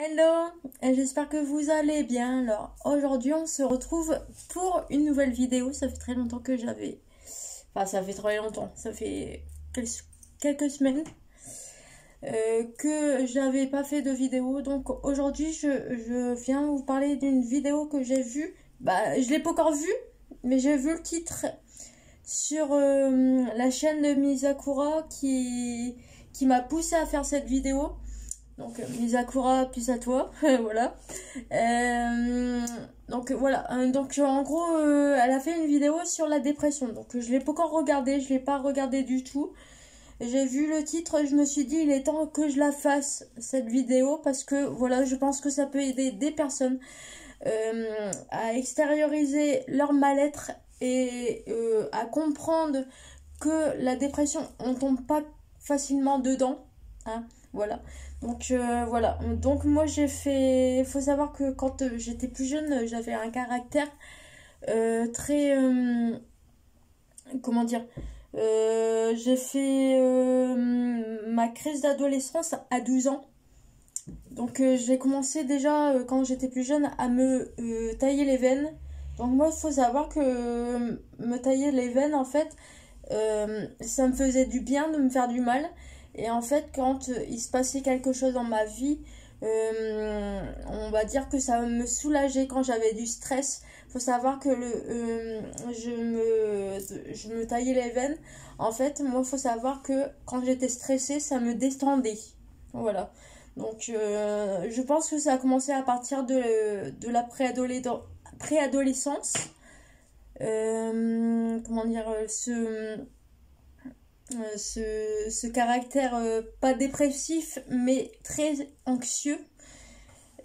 Hello, et j'espère que vous allez bien. Alors aujourd'hui on se retrouve pour une nouvelle vidéo. Ça fait très longtemps que j'avais... Enfin ça fait très longtemps, ça fait quelques semaines que j'avais pas fait de vidéo. Donc aujourd'hui je viens vous parler d'une vidéo que j'ai vue. Bah je l'ai pas encore vue, mais j'ai vu le titre sur la chaîne de Misakura qui m'a poussé à faire cette vidéo. Donc Misakura, plus à toi, voilà. Donc voilà, donc en gros, elle a fait une vidéo sur la dépression. Donc je l'ai pas encore regardé, je l'ai pas regardé du tout. J'ai vu le titre, je me suis dit il est temps que je la fasse cette vidéo parce que voilà, je pense que ça peut aider des personnes à extérioriser leur mal-être et à comprendre que la dépression, on tombe pas facilement dedans, hein, voilà. Donc voilà, donc moi j'ai fait, faut savoir que quand j'étais plus jeune, j'avais un caractère très, comment dire, j'ai fait ma crise d'adolescence à 12 ans. Donc j'ai commencé déjà quand j'étais plus jeune à me tailler les veines. Donc moi il faut savoir que me tailler les veines en fait ça me faisait du bien de me faire du mal. Et en fait quand il se passait quelque chose dans ma vie, on va dire que ça me soulageait quand j'avais du stress. Faut savoir que je me taillais les veines. En fait moi faut savoir que quand j'étais stressée ça me détendait. Voilà. Donc je pense que ça a commencé à partir de la préadolescence. Comment dire, ce caractère pas dépressif mais très anxieux.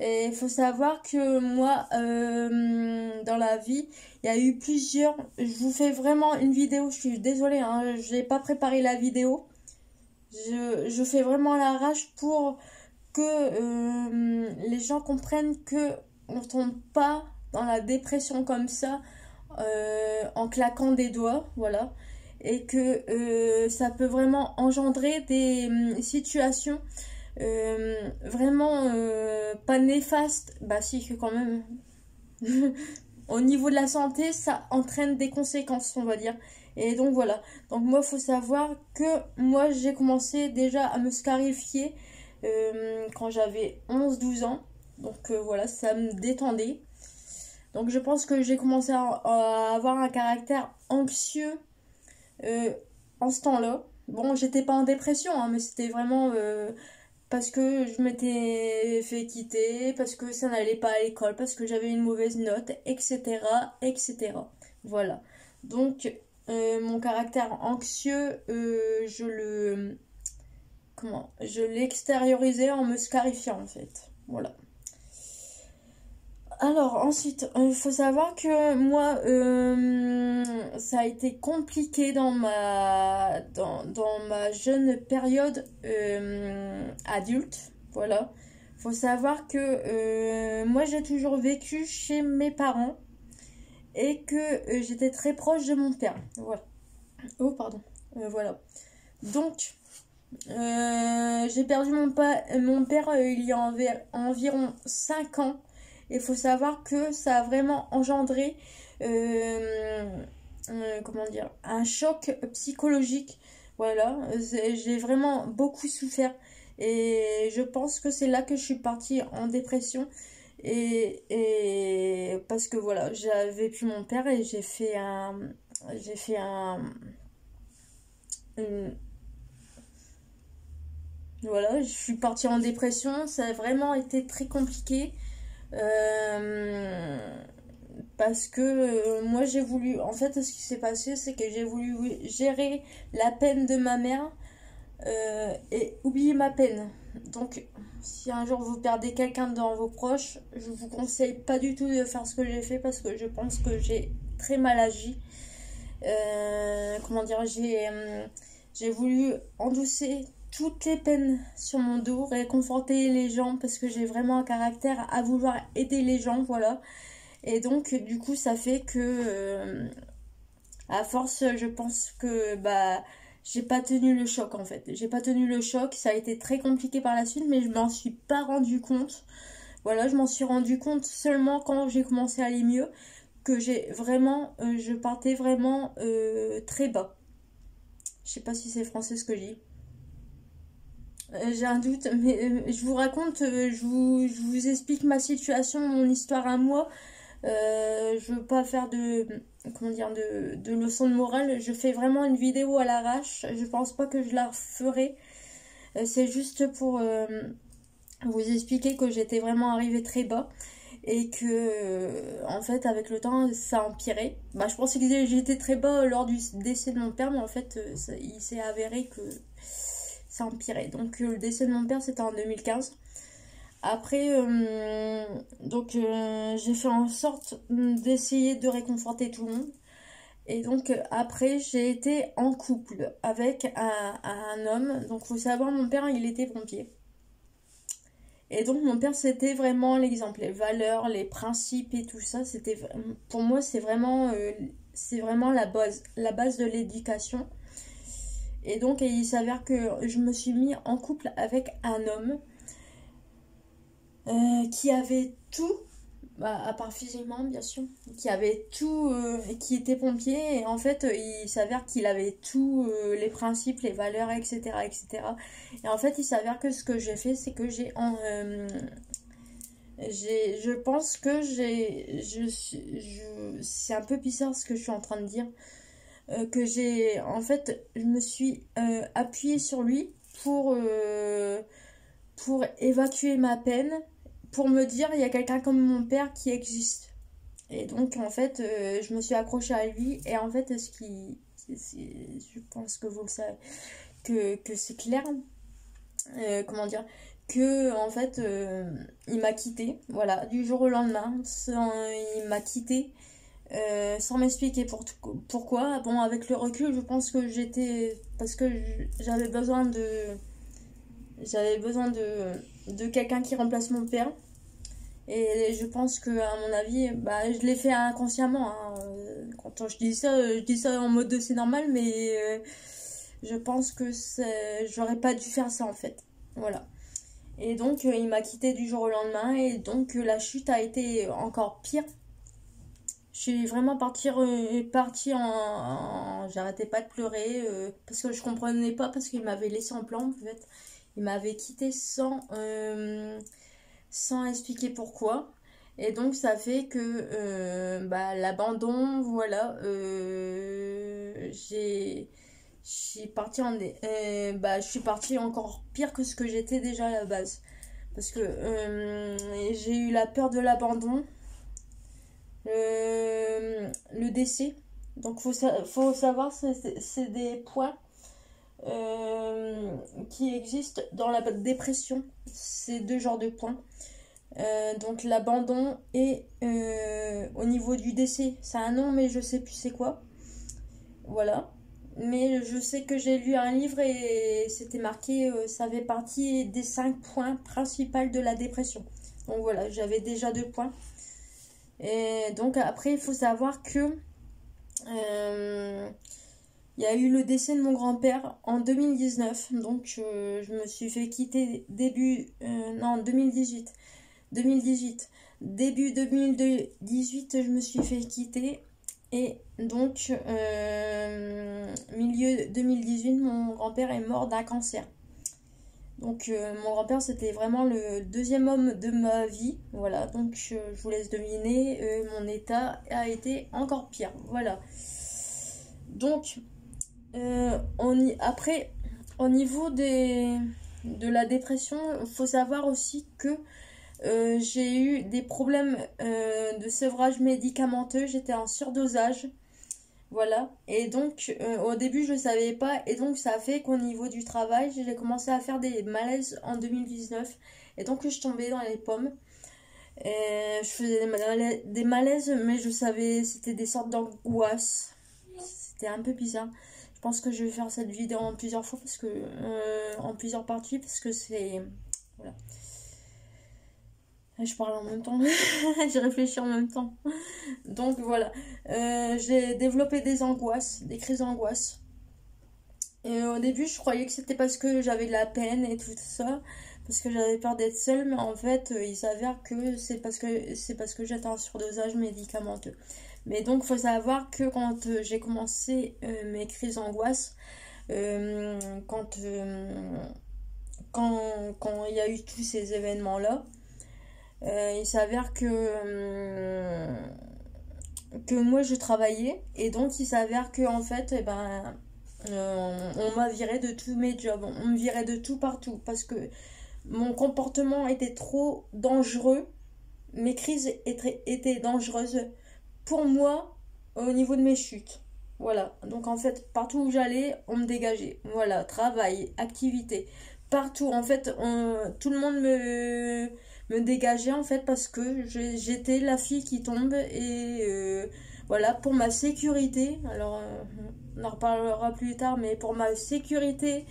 Et il faut savoir que moi, dans la vie, il y a eu plusieurs... Je vous fais vraiment une vidéo, je suis désolée, hein, je n'ai pas préparé la vidéo. Je fais vraiment à l'arrache pour que les gens comprennent que on tombe pas dans la dépression comme ça en claquant des doigts, voilà, et que ça peut vraiment engendrer des situations vraiment pas néfastes. Bah si, que quand même au niveau de la santé ça entraîne des conséquences, on va dire. Et donc voilà, donc moi faut savoir que moi j'ai commencé déjà à me scarifier quand j'avais 11-12 ans. Donc voilà, ça me détendait. Donc je pense que j'ai commencé à avoir un caractère anxieux en ce temps-là. Bon, j'étais pas en dépression, hein, mais c'était vraiment parce que je m'étais fait quitter, parce que ça n'allait pas à l'école, parce que j'avais une mauvaise note, etc. etc. Voilà. Donc mon caractère anxieux, je l'extériorisais en me scarifiant en fait. Voilà. Alors ensuite, il faut savoir que moi, ça a été compliqué dans dans ma jeune période adulte. Voilà. Il faut savoir que moi, j'ai toujours vécu chez mes parents et que j'étais très proche de mon père. Voilà. Oh, pardon. Voilà. Donc, j'ai perdu mon père il y a environ 5 ans. Il faut savoir que ça a vraiment engendré comment dire, un choc psychologique. Voilà, j'ai vraiment beaucoup souffert. Et je pense que c'est là que je suis partie en dépression. Et parce que voilà, j'avais plus mon père et j'ai fait une, voilà, je suis partie en dépression. Ça a vraiment été très compliqué. Euh, Parce que moi j'ai voulu, en fait ce qui s'est passé c'est que j'ai voulu gérer la peine de ma mère et oublier ma peine. Donc si un jour vous perdez quelqu'un dans vos proches, je vous conseille pas du tout de faire ce que j'ai fait parce que je pense que j'ai très mal agi. Comment dire, j'ai voulu endosser toutes les peines sur mon dos, réconforter les gens parce que j'ai vraiment un caractère à vouloir aider les gens, voilà. Et donc du coup ça fait que à force je pense que bah j'ai pas tenu le choc en fait. J'ai pas tenu le choc, ça a été très compliqué par la suite, mais je m'en suis pas rendu compte. Voilà, je m'en suis rendu compte seulement quand j'ai commencé à aller mieux, que j'ai vraiment, je partais vraiment très bas. Je sais pas si c'est français ce que je dis. J'ai un doute, mais je vous raconte, je vous explique ma situation, mon histoire à moi. Je veux pas faire de, comment dire, de leçon de morale. Je fais vraiment une vidéo à l'arrache. Je pense pas que je la ferai. C'est juste pour vous expliquer que j'étais vraiment arrivée très bas et que en fait avec le temps ça a empiré. Bah, je pensais que j'étais très bas lors du décès de mon père, mais en fait il s'est avéré que ça empirait. Donc le décès de mon père c'était en 2015. Après j'ai fait en sorte d'essayer de réconforter tout le monde. Et donc après j'ai été en couple avec un homme. Donc faut savoir, mon père il était pompier. Et donc mon père c'était vraiment l'exemple, les valeurs, les principes et tout ça, c'était pour moi c'est vraiment la base de l'éducation. Et donc il s'avère que je me suis mis en couple avec un homme qui avait tout, bah, à part physiquement bien sûr, qui avait tout, qui était pompier, et en fait il s'avère qu'il avait tout, les principes, les valeurs, etc., etc. Et en fait il s'avère que ce que j'ai fait, c'est que je pense que c'est un peu bizarre ce que je suis en train de dire, en fait je me suis appuyée sur lui pour évacuer ma peine, pour me dire il y a quelqu'un comme mon père qui existe. Et donc en fait je me suis accrochée à lui, et en fait je pense que vous le savez, que c'est clair, comment dire, que en fait il m'a quitté, voilà, du jour au lendemain, il m'a quitté sans m'expliquer pourquoi. Bon, avec le recul je pense que parce que j'avais besoin de quelqu'un qui remplace mon père. Et je pense que, à mon avis, bah, je l'ai fait inconsciemment, hein. Quand je dis ça en mode de c'est normal, mais je pense que j'aurais pas dû faire ça en fait. Voilà. Et donc, il m'a quitté du jour au lendemain, et donc la chute a été encore pire. Je suis vraiment partie j'arrêtais pas de pleurer parce que je comprenais pas, parce qu'il m'avait laissé en plan en fait. Il m'avait quitté sans expliquer pourquoi. Et donc ça fait que bah, l'abandon, voilà, je suis partie encore pire que ce que j'étais déjà à la base. Parce que j'ai eu la peur de l'abandon, le décès. Donc faut savoir, c'est des points qui existent dans la dépression. C'est deux genres de points. Donc l'abandon et au niveau du décès, c'est un nom mais je sais plus c'est quoi. Voilà. Mais je sais que j'ai lu un livre et c'était marqué, ça fait partie des 5 points principaux de la dépression. Donc voilà, j'avais déjà 2 points. Et donc après, il faut savoir que il y a eu le décès de mon grand-père en 2019. Donc je me suis fait quitter non, 2018. 2018. Début 2018, je me suis fait quitter. Et donc, milieu 2018, mon grand-père est mort d'un cancer. Donc, mon grand-père, c'était vraiment le deuxième homme de ma vie. Voilà, donc je vous laisse deviner, mon état a été encore pire. Voilà. Donc, après, au niveau de la dépression, il faut savoir aussi que j'ai eu des problèmes de sevrage médicamenteux, j'étais en surdosage, voilà. Et donc au début je savais pas, et donc ça a fait qu'au niveau du travail j'ai commencé à faire des malaises en 2019, et donc je tombais dans les pommes, et je faisais des malaises, mais je savais, c'était des sortes d'angoisse, c'était un peu bizarre. Je pense que je vais faire cette vidéo en plusieurs fois, parce que en plusieurs parties, parce que c'est, voilà. Je parle en même temps, je réfléchis en même temps. Donc voilà, j'ai développé des angoisses, des crises d'angoisse. Et au début, je croyais que c'était parce que j'avais de la peine et tout ça, parce que j'avais peur d'être seule, mais en fait, il s'avère que c'est parce que j'étais en surdosage médicamenteux. Mais donc, il faut savoir que quand j'ai commencé mes crises d'angoisse, euh, quand quand quand il y a eu tous ces événements-là, il s'avère que moi je travaillais et donc il s'avère que en fait eh ben on m'a viré de tous mes jobs, on me virait de tout partout parce que mon comportement était trop dangereux, mes crises étaient dangereuses pour moi au niveau de mes chutes. Voilà, donc en fait partout où j'allais on me dégageait. Voilà, travail, activité, partout en fait tout le monde me dégageait en fait parce que j'étais la fille qui tombe et voilà pour ma sécurité. Alors on en reparlera plus tard, mais pour ma sécurité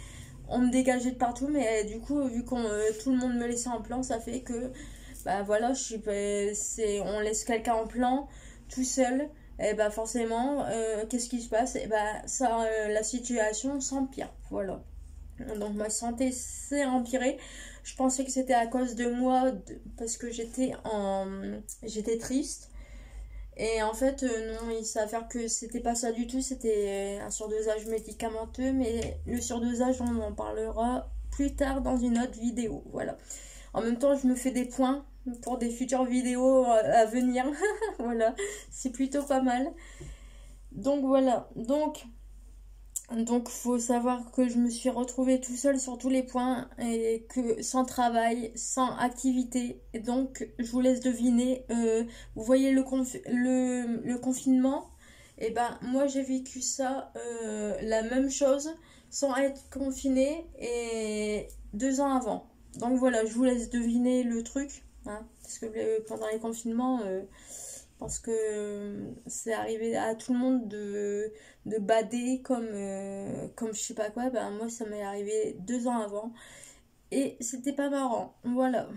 on me dégageait de partout, mais du coup vu qu'on tout le monde me laissait en plan, ça fait que bah voilà, on laisse quelqu'un en plan tout seul, et bah forcément qu'est-ce qui se passe, et bah ça la situation s'empire. Voilà, donc ma santé s'est empirée. Je pensais que c'était à cause de moi parce que j'étais triste. Et en fait, non, il s'avère que c'était pas ça du tout, c'était un surdosage médicamenteux, mais le surdosage, on en parlera plus tard dans une autre vidéo. Voilà. En même temps, je me fais des points pour des futures vidéos à venir. Voilà, c'est plutôt pas mal. Donc voilà, donc, faut savoir que je me suis retrouvée tout seule sur tous les points et que sans travail, sans activité. Et donc, je vous laisse deviner. Vous voyez le confinement? Et ben, moi, j'ai vécu ça, la même chose, sans être confinée et 2 ans avant. Donc voilà, je vous laisse deviner le truc, hein, parce que pendant les confinements, parce que c'est arrivé à tout le monde de bader comme je sais pas quoi. Ben moi ça m'est arrivé 2 ans avant et c'était pas marrant. Voilà.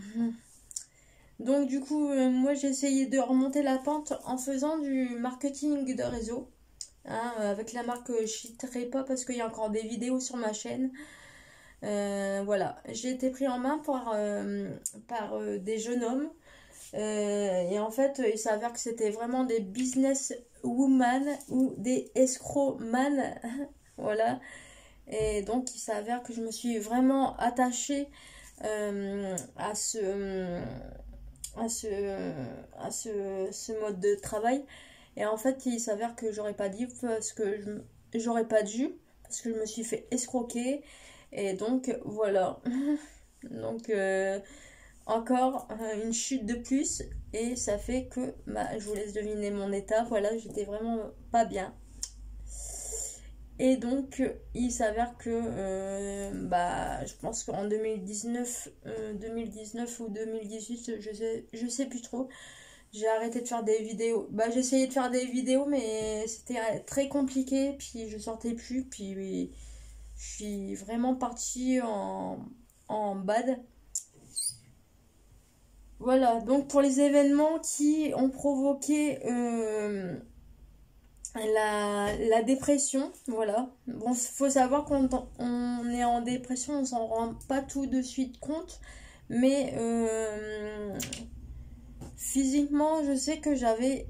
Donc du coup moi j'ai essayé de remonter la pente en faisant du marketing de réseau, hein, avec la marque je citerai pas parce qu'il y a encore des vidéos sur ma chaîne. Voilà, j'ai été pris en main par des jeunes hommes. Et en fait, il s'avère que c'était vraiment des business women ou des escrocs man. Voilà. Et donc, il s'avère que je me suis vraiment attachée à ce mode de travail. Et en fait, il s'avère que j'aurais pas dit parce que j'aurais pas dû, parce que je me suis fait escroquer. Et donc, voilà. Donc, encore une chute de plus et ça fait que bah, je vous laisse deviner mon état. Voilà, j'étais vraiment pas bien. Et donc il s'avère que bah, je pense qu'en 2019 ou 2018, je sais plus trop, j'ai arrêté de faire des vidéos. Bah, j'essayais de faire des vidéos mais c'était très compliqué, puis je sortais plus, puis je suis vraiment partie en bad. Voilà, donc pour les événements qui ont provoqué la dépression, voilà. Bon, faut savoir qu'on est en dépression, on s'en rend pas tout de suite compte, mais physiquement, je sais que j'avais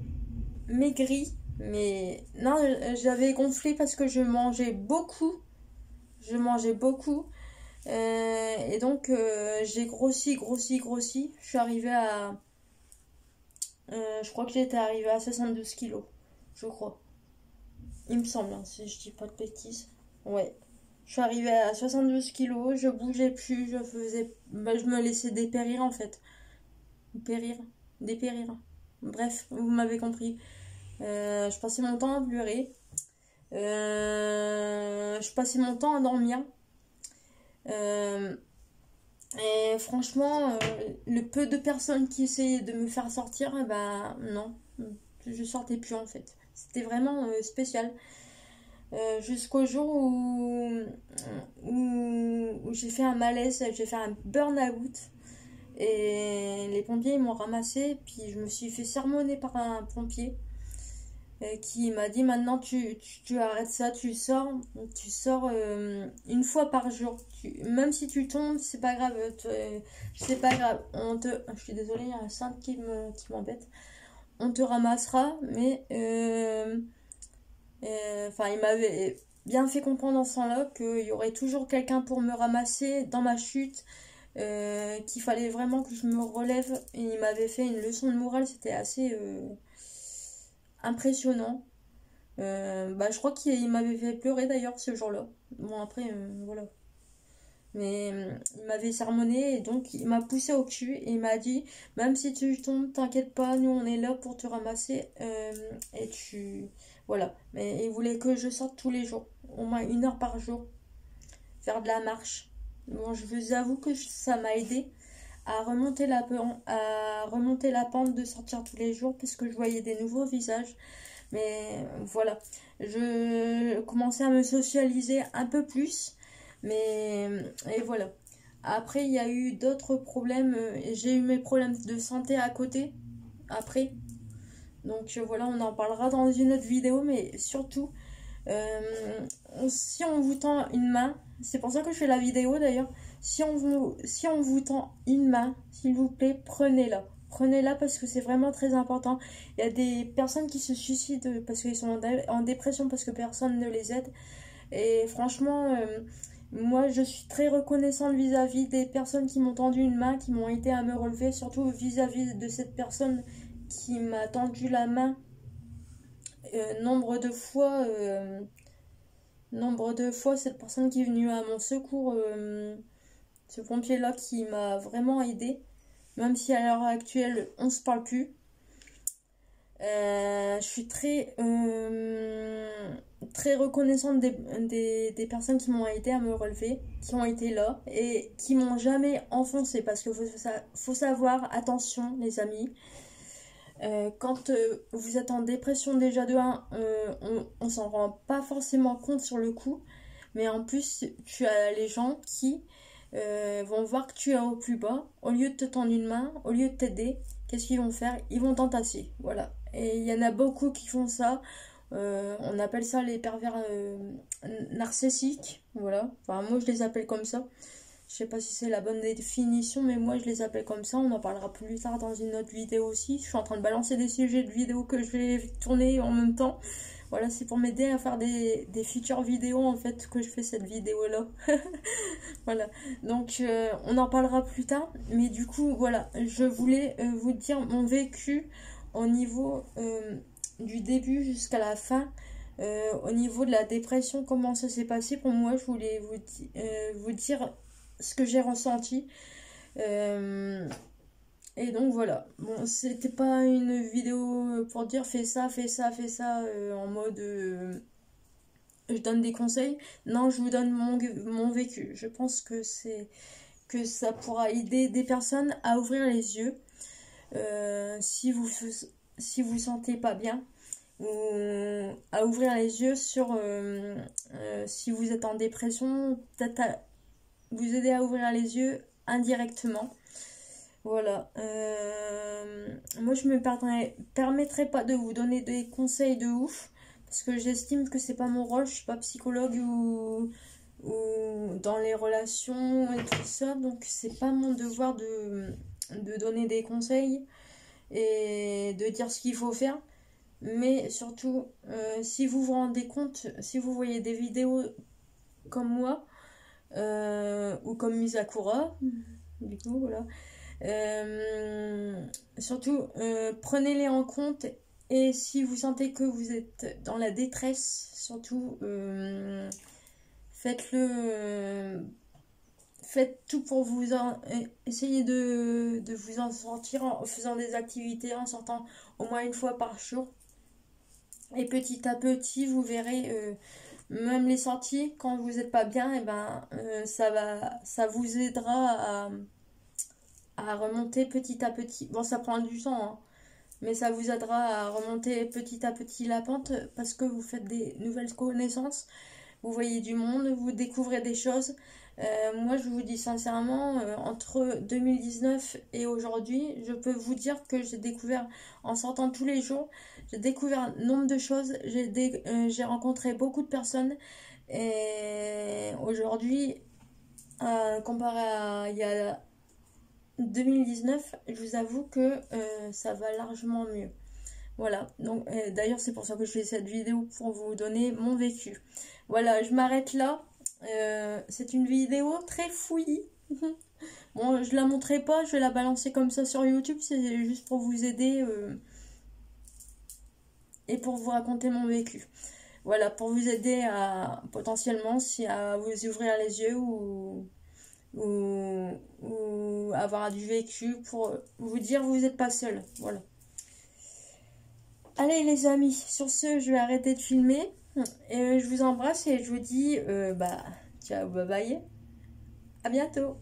maigri, mais non, j'avais gonflé parce que je mangeais beaucoup, je mangeais beaucoup. Et donc j'ai grossi, grossi, grossi. Je suis arrivée à... je crois que j'étais arrivée à 72 kilos. Je crois. Il me semble, hein, si je dis pas de bêtises. Ouais. Je suis arrivée à 72 kilos, je bougeais plus, je faisais... bah, je me laissais dépérir en fait. Périr. Dépérir. Bref, vous m'avez compris. Je passais mon temps à pleurer. Je passais mon temps à dormir. Euh, Et franchement, le peu de personnes qui essayaient de me faire sortir, eh ben non, je sortais plus en fait. C'était vraiment spécial. Jusqu'au jour où j'ai fait un malaise, j'ai fait un burn-out. Et les pompiers ils m'ont ramassé, puis je me suis fait sermonner par un pompier. qui m'a dit maintenant tu arrêtes ça, tu sors une fois par jour. Même si tu tombes, c'est pas grave. C'est pas grave. Je suis désolée, il y a un cintre qui m'embête. On te ramassera, mais enfin, il m'avait bien fait comprendre dans ce sens-là qu'il y aurait toujours quelqu'un pour me ramasser dans ma chute, qu'il fallait vraiment que je me relève. Et il m'avait fait une leçon de morale, c'était assez impressionnant. Bah, je crois qu'il m'avait fait pleurer d'ailleurs ce jour-là. Bon, après, voilà. Mais il m'avait sermonné et donc il m'a poussé au cul et il m'a dit, même si tu tombes, t'inquiète pas, nous on est là pour te ramasser. Et tu... Voilà. Mais il voulait que je sorte tous les jours, au moins 1 heure par jour, faire de la marche. Bon, je vous avoue que ça m'a aidé à remonter la pente de sortir tous les jours parce que je voyais des nouveaux visages. Mais voilà, je commençais à me socialiser un peu plus. Mais et voilà. Après, il y a eu d'autres problèmes. J'ai eu mes problèmes de santé à côté. Après. Donc voilà, on en parlera dans une autre vidéo. Mais surtout, si on vous tend une main, c'est pour ça que je fais la vidéo d'ailleurs. Si on vous tend une main, s'il vous plaît, prenez-la. Prenez-la parce que c'est vraiment très important. Il y a des personnes qui se suicident parce qu'ils sont en dépression parce que personne ne les aide. Et franchement, moi je suis très reconnaissante vis-à-vis des personnes qui m'ont tendu une main, qui m'ont aidé à me relever, surtout vis-à-vis de cette personne qui m'a tendu la main nombre de fois, cette personne qui est venue à mon secours, ce pompier-là qui m'a vraiment aidé, même si à l'heure actuelle on se parle plus. Je suis très reconnaissante des personnes qui m'ont aidé à me relever, qui ont été là et qui m'ont jamais enfoncé parce que faut savoir, attention les amis, quand vous êtes en dépression déjà de 1, on s'en rend pas forcément compte sur le coup, mais en plus tu as les gens qui vont voir que tu es au plus bas, au lieu de te tendre une main, au lieu de t'aider, qu'est-ce qu'ils vont faire? Ils vont t'entasser, voilà. Et il y en a beaucoup qui font ça. On appelle ça les pervers narcissiques, voilà. Enfin, moi je les appelle comme ça. Je sais pas si c'est la bonne définition, mais moi je les appelle comme ça. On en parlera plus tard dans une autre vidéo aussi. Je suis en train de balancer des sujets de vidéos que je vais tourner en même temps. Voilà, c'est pour m'aider à faire des futures vidéos en fait que je fais cette vidéo là. Voilà, donc on en parlera plus tard. Mais du coup, voilà, je voulais vous dire mon vécu au niveau du début jusqu'à la fin. Au niveau de la dépression, comment ça s'est passé pour moi. Je voulais vous dire ce que j'ai ressenti. Et donc voilà. Bon, c'était pas une vidéo pour dire fais ça, fais ça, fais ça en mode je donne des conseils. Non, je vous donne mon vécu. Je pense que ça pourra aider des personnes à ouvrir les yeux si vous sentez pas bien, ou à ouvrir les yeux sur si vous êtes en dépression, peut-être vous aider à ouvrir les yeux indirectement. Voilà. Moi, je me permettrai pas de vous donner des conseils de ouf, parce que j'estime que c'est pas mon rôle. Je suis pas psychologue ou dans les relations et tout ça, donc c'est pas mon devoir de donner des conseils et de dire ce qu'il faut faire. Mais surtout, si vous vous rendez compte, si vous voyez des vidéos comme moi, ou comme Misakura, du coup, voilà. Surtout, prenez-les en compte, et si vous sentez que vous êtes dans la détresse, surtout, faites tout pour essayer de vous en sortir en faisant des activités, en sortant au moins 1 fois par jour. Et petit à petit, vous verrez, même les sorties, quand vous n'êtes pas bien, et ben, ça vous aidera à remonter petit à petit. Bon, ça prend du temps, hein, mais ça vous aidera à remonter petit à petit la pente parce que vous faites des nouvelles connaissances, vous voyez du monde, vous découvrez des choses. Moi, je vous dis sincèrement, entre 2019 et aujourd'hui, je peux vous dire que j'ai découvert, en sortant tous les jours, j'ai découvert un nombre de choses, j'ai rencontré beaucoup de personnes, et aujourd'hui, comparé à il y a 2019, je vous avoue que ça va largement mieux. Voilà, donc d'ailleurs c'est pour ça que je fais cette vidéo pour vous donner mon vécu. Voilà, je m'arrête là. C'est une vidéo très fouillie. Bon, je la montrerai pas, je vais la balancer comme ça sur YouTube, c'est juste pour vous aider et pour vous raconter mon vécu. Voilà, pour vous aider à potentiellement si à vous ouvrir les yeux ou avoir du vécu pour vous dire vous n'êtes pas seul. Voilà. Allez les amis, sur ce, je vais arrêter de filmer. Et je vous embrasse et je vous dis ciao, bye bye. À bientôt.